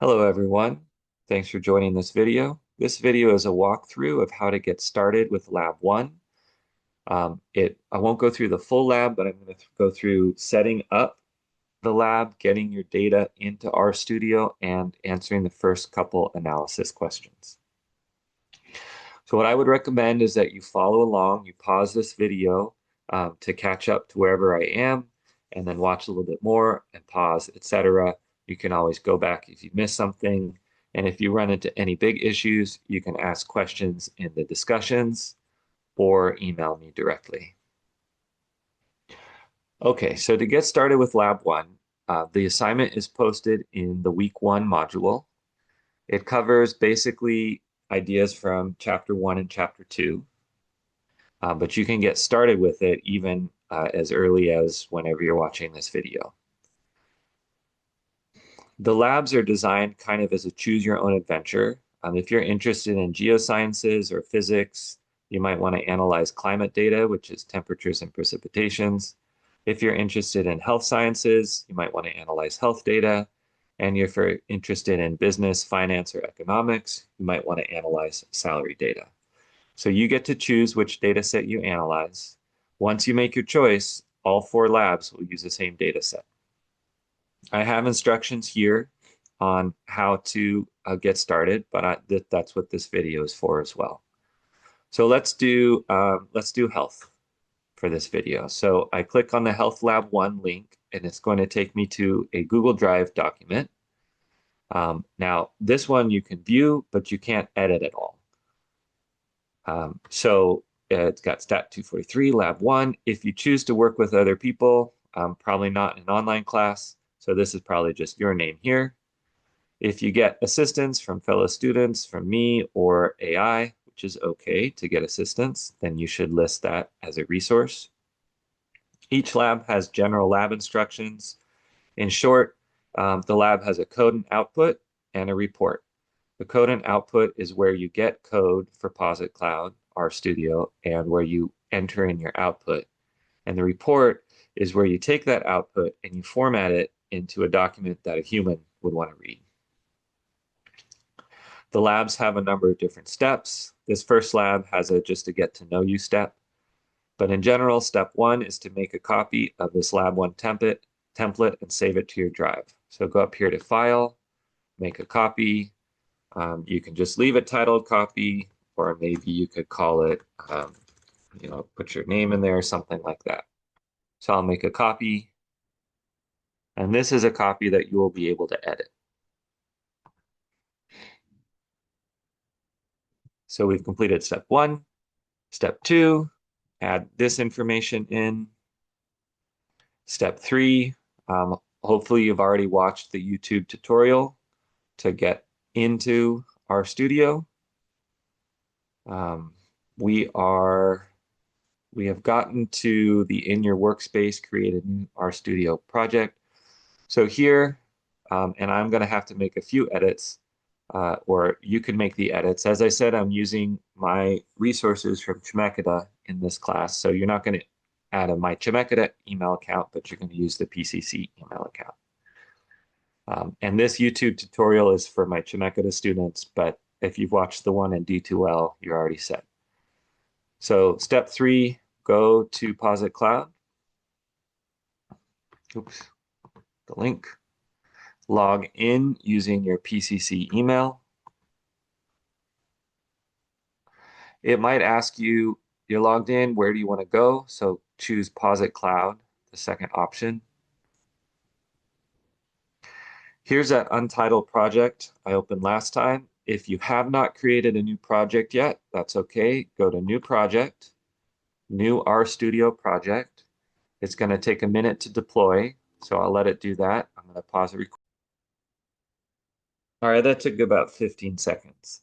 Hello everyone. Thanks for joining this video. This video is a walkthrough of how to get started with Lab 1. I won't go through the full lab, but I'm going to go through setting up the lab, getting your data into RStudio, and answering the first couple analysis questions. So what I would recommend is that you follow along, you pause this video to catch up to wherever I am, and then watch a little bit more and pause, etc. You can always go back if you miss something. And if you run into any big issues, you can ask questions in the discussions or email me directly. Okay, so to get started with Lab 1, the assignment is posted in the Week 1 module. It covers basically ideas from Chapter 1 and Chapter 2. But you can get started with it even as early as whenever you're watching this video. The labs are designed kind of as a choose your own adventure. If you're interested in geosciences or physics, you might want to analyze climate data, which is temperatures and precipitations. If you're interested in health sciences, you might want to analyze health data. And if you're interested in business, finance, or economics, you might want to analyze salary data. So you get to choose which data set you analyze. Once you make your choice, all four labs will use the same data set. I have instructions here on how to get started, but that's what this video is for as well. So let's do health for this video. So I click on the Health Lab 1 link, and it's going to take me to a Google Drive document. Now, this one you can view, but you can't edit at all. So it's got Stat 243, Lab 1. If you choose to work with other people, probably not in an online class. So this is probably just your name here. If you get assistance from fellow students, from me or AI, which is okay to get assistance, then you should list that as a resource. Each lab has general lab instructions. In short, the lab has a code and output and a report. The code and output is where you get code for Posit Cloud, RStudio, and where you enter in your output. And the report is where you take that output and you format it into a document that a human would want to read. The labs have a number of different steps. This first lab has just a get to know you step. But in general, step 1 is to make a copy of this Lab 1 template and save it to your drive. So go up here to File, make a copy. You can just leave it titled copy, or maybe you could call it, put your name in there, something like that. So I'll make a copy, and this is a copy that you will be able to edit. So we've completed step 1. Step 2, add this information in. Step 3, hopefully you've already watched the YouTube tutorial to get into RStudio. We have gotten to the in your workspace, create a new RStudio project. So here, and I'm going to have to make a few edits, or you can make the edits. As I said, I'm using my resources from Chemeketa in this class. So you're not going to add my Chemeketa email account, but you're going to use the PCC email account. And this YouTube tutorial is for my Chemeketa students, but if you've watched the one in D2L, you're already set. So step 3, go to Posit Cloud. Oops, the link. Log in using your PCC email. It might ask you, you're logged in, where do you want to go? So choose Posit Cloud, the second option. Here's that untitled project I opened last time. If you have not created a new project yet, that's okay. Go to New Project, New RStudio Project. It's going to take a minute to deploy, so I'll let it do that. I'm going to pause the recording. All right, that took about 15 seconds.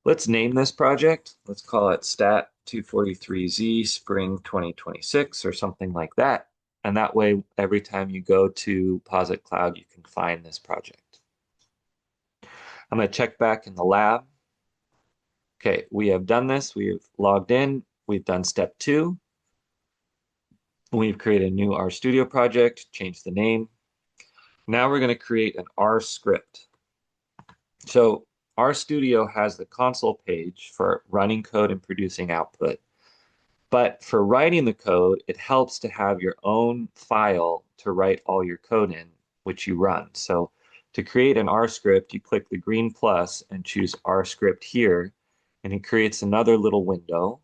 Let's name this project. Let's call it Stat 243Z Spring 2026 or something like that. And that way, every time you go to Posit Cloud, you can find this project. I'm going to check back in the lab. Okay, we have done this. We've logged in. We've done step 2. We've created a new RStudio project, changed the name. Now we're going to create an R script. So RStudio has the console page for running code and producing output. But for writing the code, it helps to have your own file to write all your code in, which you run. So to create an R script, you click the green plus and choose R script here, and it creates another little window.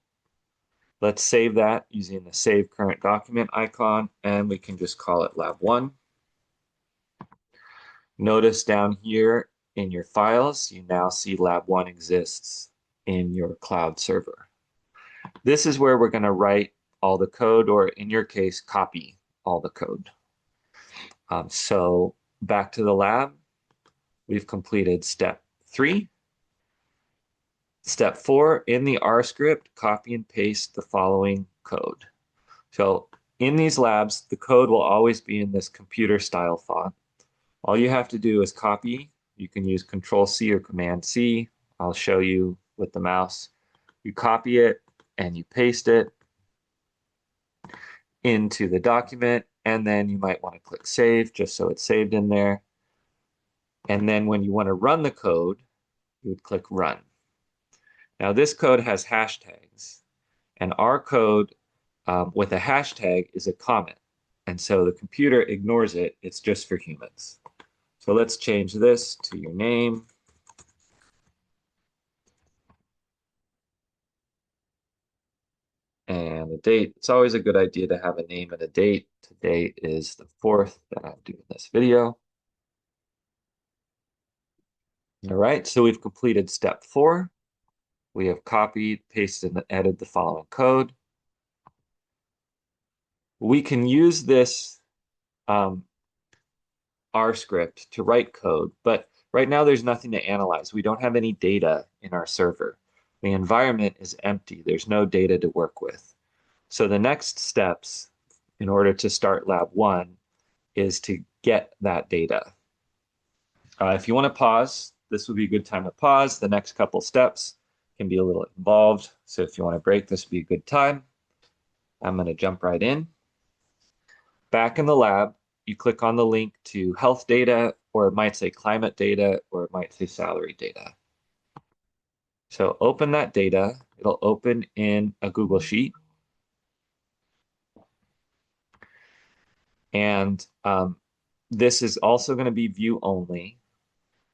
Let's save that using the Save Current Document icon, and we can just call it Lab 1. Notice down here in your files, you now see Lab 1 exists in your cloud server. This is where we're going to write all the code, or in your case, copy all the code. So back to the lab, we've completed step 3. Step 4, in the R script, copy and paste the following code. So in these labs, the code will always be in this computer style font. All you have to do is copy. You can use Control C or Command C. I'll show you with the mouse. You copy it and you paste it into the document, and then you might want to click Save just so it's saved in there. And then when you want to run the code, you would click Run. Now this code has hashtags, and our code with a hashtag is a comment. And so the computer ignores it. It's just for humans. So let's change this to your name. And the date. It's always a good idea to have a name and a date. Today is the 4th that I'm doing this video. All right, so we've completed step 4. We have copied, pasted, and added the following code. We can use this R script to write code, but right now there's nothing to analyze. We don't have any data in our server. The environment is empty. There's no data to work with. So the next steps in order to start lab 1 is to get that data. If you want to pause, this would be a good time to pause. The next couple steps can be a little involved. So if you want to break, this would be a good time. I'm going to jump right in. Back in the lab, you click on the link to health data, or it might say climate data, or it might say salary data. So open that data. It'll open in a Google Sheet. And this is also going to be view only.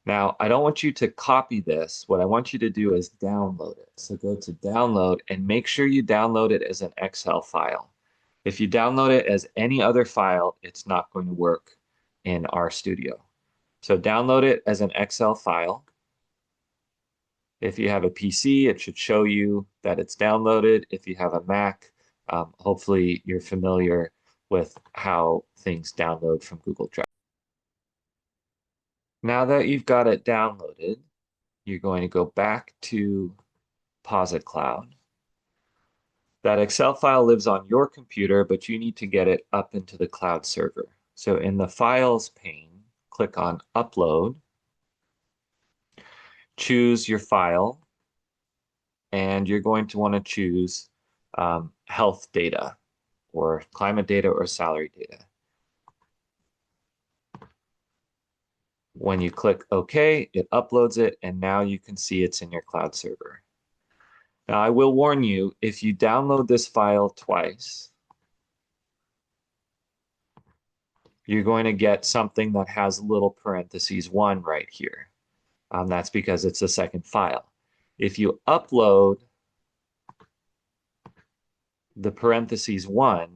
Now, I don't want you to copy this. What I want you to do is download it. So go to download and make sure you download it as an Excel file. If you download it as any other file, it's not going to work in RStudio. So download it as an Excel file. If you have a PC, it should show you that it's downloaded. If you have a Mac, hopefully you're familiar with how things download from Google Drive. Now that you've got it downloaded, you're going to go back to Posit Cloud. That Excel file lives on your computer, but you need to get it up into the cloud server. So in the Files pane, click on Upload, choose your file, and you're going to want to choose health data or climate data or salary data. When you click OK, it uploads it, and now you can see it's in your cloud server. Now, I will warn you, if you download this file twice, you're going to get something that has little parentheses 1 right here. That's because it's a second file. If you upload the parentheses 1,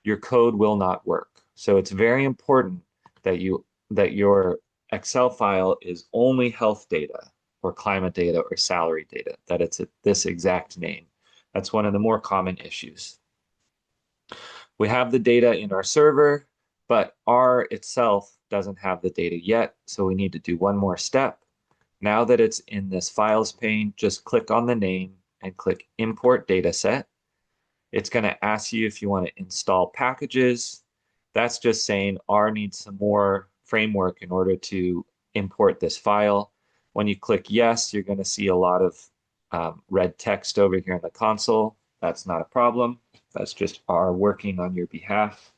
your code will not work. So it's very important that your Excel file is only health data or climate data or salary data, that it's this exact name. That's one of the more common issues. We have the data in our server, but R itself doesn't have the data yet, so we need to do one more step. Now that it's in this Files pane, just click on the name and click Import Dataset. It's going to ask you if you want to install packages. That's just saying R needs some more framework in order to import this file. When you click yes, you're going to see a lot of red text over here in the console. That's not a problem. That's just R working on your behalf.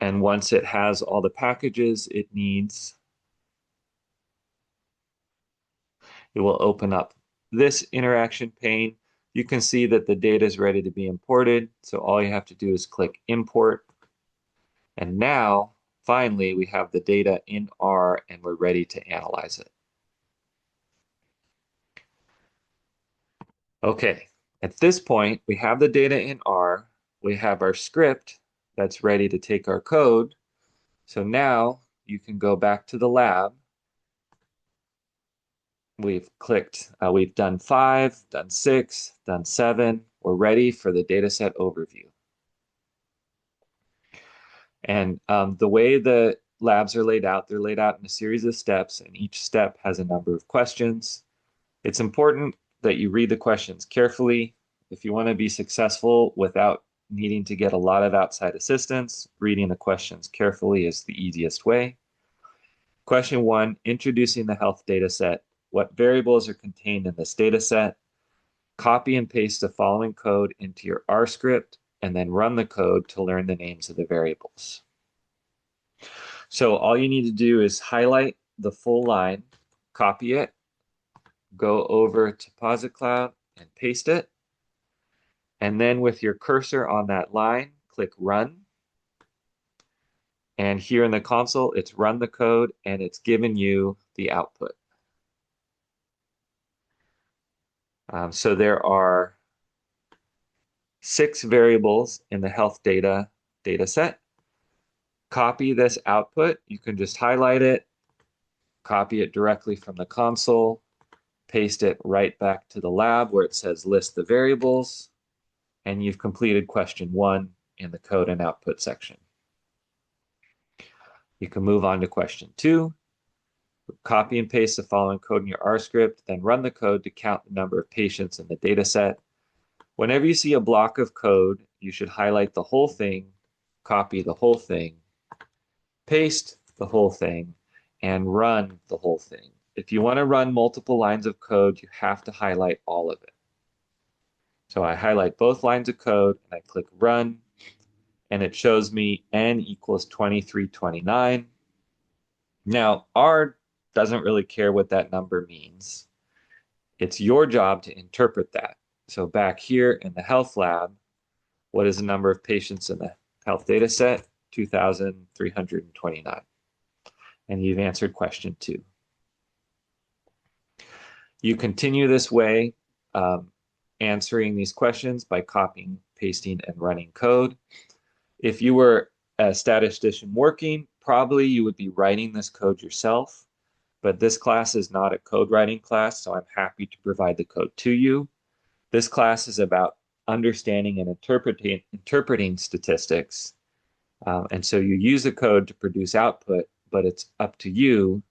And once it has all the packages it needs, it will open up this interaction pane. You can see that the data is ready to be imported. So all you have to do is click import. And now, finally, we have the data in R and we're ready to analyze it. Okay, at this point, we have the data in R. We have our script that's ready to take our code. So now you can go back to the lab. We've done 5, done 6, done 7. We're ready for the dataset overview. And the way the labs are laid out, they're laid out in a series of steps, and each step has a number of questions. It's important that you read the questions carefully. If you want to be successful without needing to get a lot of outside assistance, reading the questions carefully is the easiest way. Question 1, introducing the health data set. What variables are contained in this data set? Copy and paste the following code into your R script and then run the code to learn the names of the variables. So all you need to do is highlight the full line, copy it, go over to Posit Cloud and paste it. And then with your cursor on that line, click Run. And here in the console, it's run the code and it's given you the output. So there are 6 variables in the health data set. Copy this output. You can just highlight it, copy it directly from the console, paste it right back to the lab where it says list the variables, and you've completed question 1 in the code and output section. You can move on to question 2. Copy and paste the following code in your R script, then run the code to count the number of patients in the data set. Whenever you see a block of code, you should highlight the whole thing, copy the whole thing, paste the whole thing, and run the whole thing. If you want to run multiple lines of code, you have to highlight all of it. So I highlight both lines of code and I click run, and it shows me n equals 2329. Now, R doesn't really care what that number means. It's your job to interpret that. So back here in the health lab, what is the number of patients in the health data set? 2,329. And you've answered question 2. You continue this way, answering these questions by copying, pasting, and running code. If you were a statistician working, probably you would be writing this code yourself, but this class is not a code writing class, so I'm happy to provide the code to you. This class is about understanding and interpreting statistics. And so you use the code to produce output, but it's up to you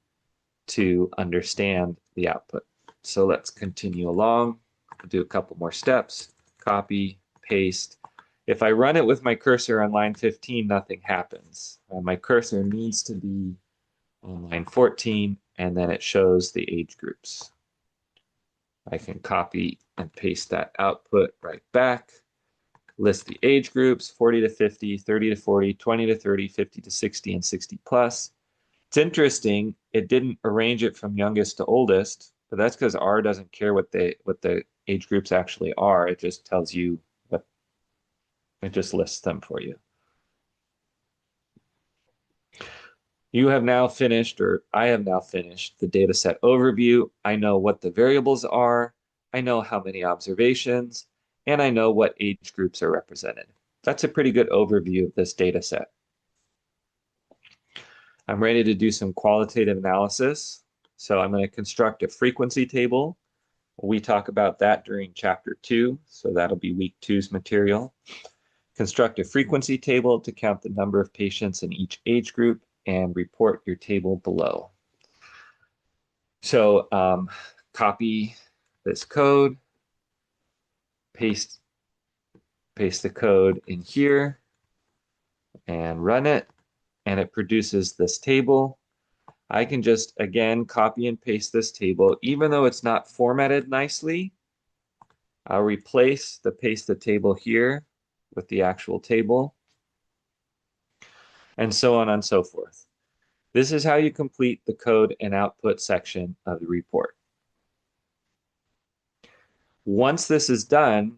to understand the output. So let's continue along. I'll do a couple more steps. Copy, paste. If I run it with my cursor on line 15, nothing happens. My cursor needs to be on line 14, and then it shows the age groups. I can copy and paste that output right back. List the age groups, 40 to 50, 30 to 40, 20 to 30, 50 to 60, and 60 plus. It's interesting, it didn't arrange it from youngest to oldest, but that's because R doesn't care what the age groups actually are. It just tells you what, it just lists them for you. You have now finished, or I have now finished, the dataset overview. I know what the variables are, I know how many observations, and I know what age groups are represented. That's a pretty good overview of this dataset. I'm ready to do some qualitative analysis. So I'm going to construct a frequency table. We talk about that during chapter 2, so that'll be week 2's material. Construct a frequency table to count the number of patients in each age group and report your table below. So copy this code, paste the code in here, and run it, and it produces this table. I can just, again, copy and paste this table. Even though it's not formatted nicely, I'll paste the table here with the actual table. and so on and so forth. This is how you complete the code and output section of the report. Once this is done,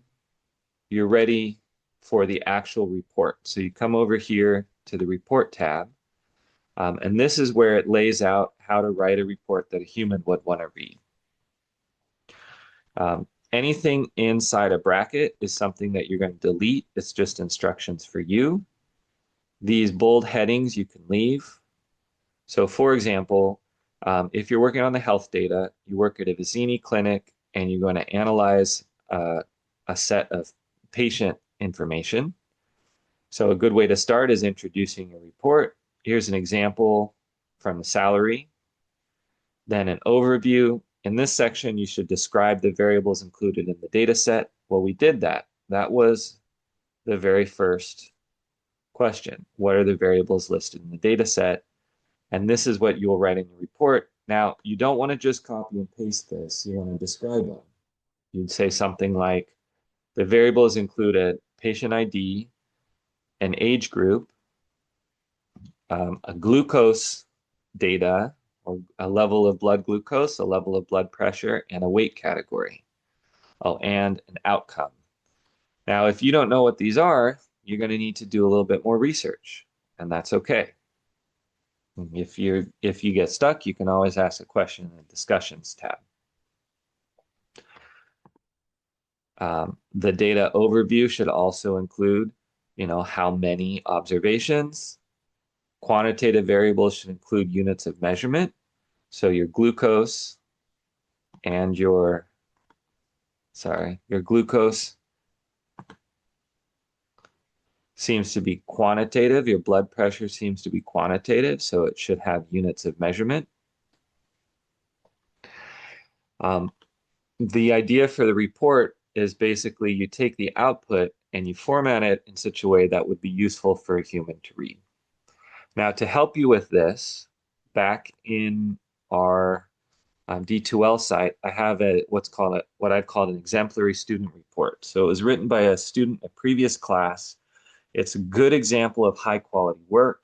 you're ready for the actual report. So you come over here to the report tab, and this is where it lays out how to write a report that a human would want to read. Anything inside a bracket is something that you're going to delete. It's just instructions for you. These bold headings you can leave. So for example, if you're working on the health data, you work at a Vizzini clinic and you're going to analyze a set of patient information. So a good way to start is introducing a report. Here's an example from the salary, then an overview. In this section, you should describe the variables included in the data set. Well, we did that. That was the very first question. What are the variables listed in the data set? And this is what you'll write in your report. Now, you don't want to just copy and paste this. You want to describe them. You'd say something like, the variables include a patient ID, an age group, a glucose data, or a level of blood glucose, a level of blood pressure, and a weight category. Oh, and an outcome. Now, if you don't know what these are, you're going to need to do a little bit more research, and that's okay. If you get stuck, you can always ask a question in the discussions tab. The data overview should also include, how many observations. Quantitative variables should include units of measurement. So your glucose and your glucose seems to be quantitative. Your blood pressure seems to be quantitative, so it should have units of measurement. The idea for the report is basically you take the output and you format it in such a way that would be useful for a human to read. Now, to help you with this, back in our D2L site, I have what I'd call an exemplary student report. So it was written by a student in a previous class. It's a good example of high quality work.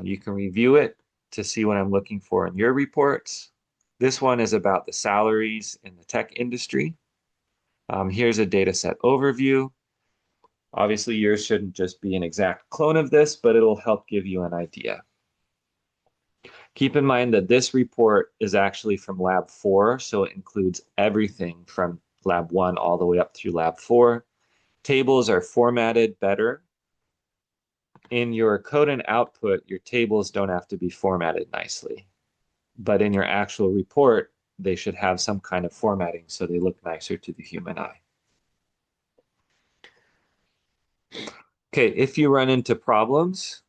You can review it to see what I'm looking for in your reports. This one is about the salaries in the tech industry. Here's a data set overview. Obviously, yours shouldn't just be an exact clone of this, but it'll help give you an idea. Keep in mind that this report is actually from Lab 4, so it includes everything from Lab 1 all the way up through Lab 4. Tables are formatted better. In your code and output, your tables don't have to be formatted nicely. But in your actual report, they should have some kind of formatting so they look nicer to the human eye. Okay, if you run into problems,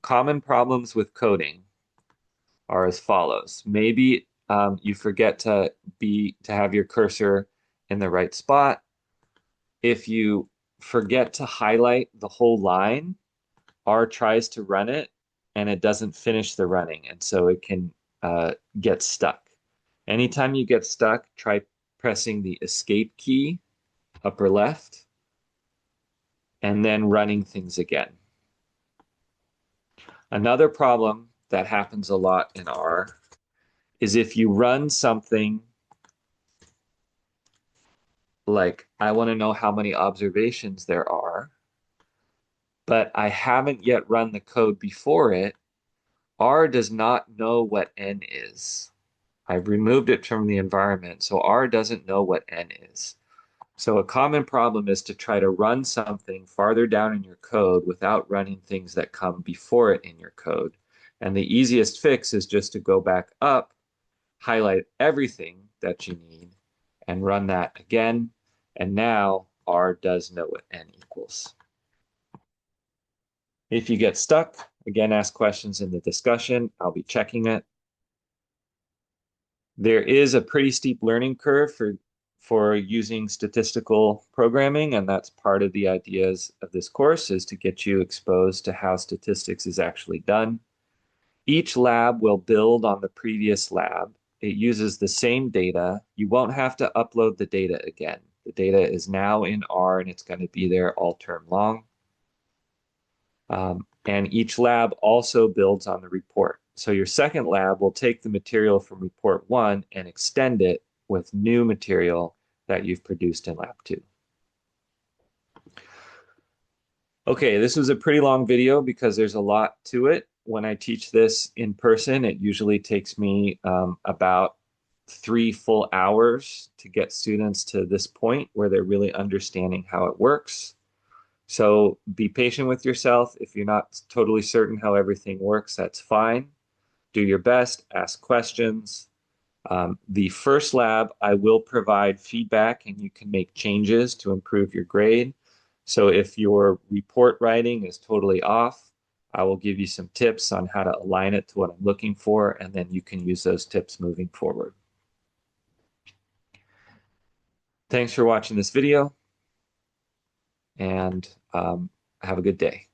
common problems with coding are as follows. Maybe you forget to have your cursor in the right spot. If you forget to highlight the whole line, R tries to run it and it doesn't finish the running, and so it can get stuck. Anytime you get stuck, try pressing the escape key, upper left, and then running things again. Another problem that happens a lot in R is if you run something like, I want to know how many observations there are, but I haven't yet run the code before it, R does not know what N is. I've removed it from the environment, so R doesn't know what N is. So a common problem is to try to run something farther down in your code without running things that come before it in your code. And the easiest fix is just to go back up, highlight everything that you need, and run that again. And now R does know what N equals. If you get stuck, again, ask questions in the discussion. I'll be checking it. There is a pretty steep learning curve for using statistical programming, and that's part of the ideas of this course, is to get you exposed to how statistics is actually done. Each lab will build on the previous lab. It uses the same data. You won't have to upload the data again. The data is now in R and it's going to be there all term long. And each lab also builds on the report. So your second lab will take the material from report 1 and extend it with new material that you've produced in lab 2. Okay, this was a pretty long video because there's a lot to it. When I teach this in person, it usually takes me about 3 full hours to get students to this point where they're really understanding how it works. So be patient with yourself. If you're not totally certain how everything works, that's fine. Do your best, ask questions. The first lab, I will provide feedback and you can make changes to improve your grade. So if your report writing is totally off, I will give you some tips on how to align it to what I'm looking for, and then you can use those tips moving forward. Thanks for watching this video, and have a good day.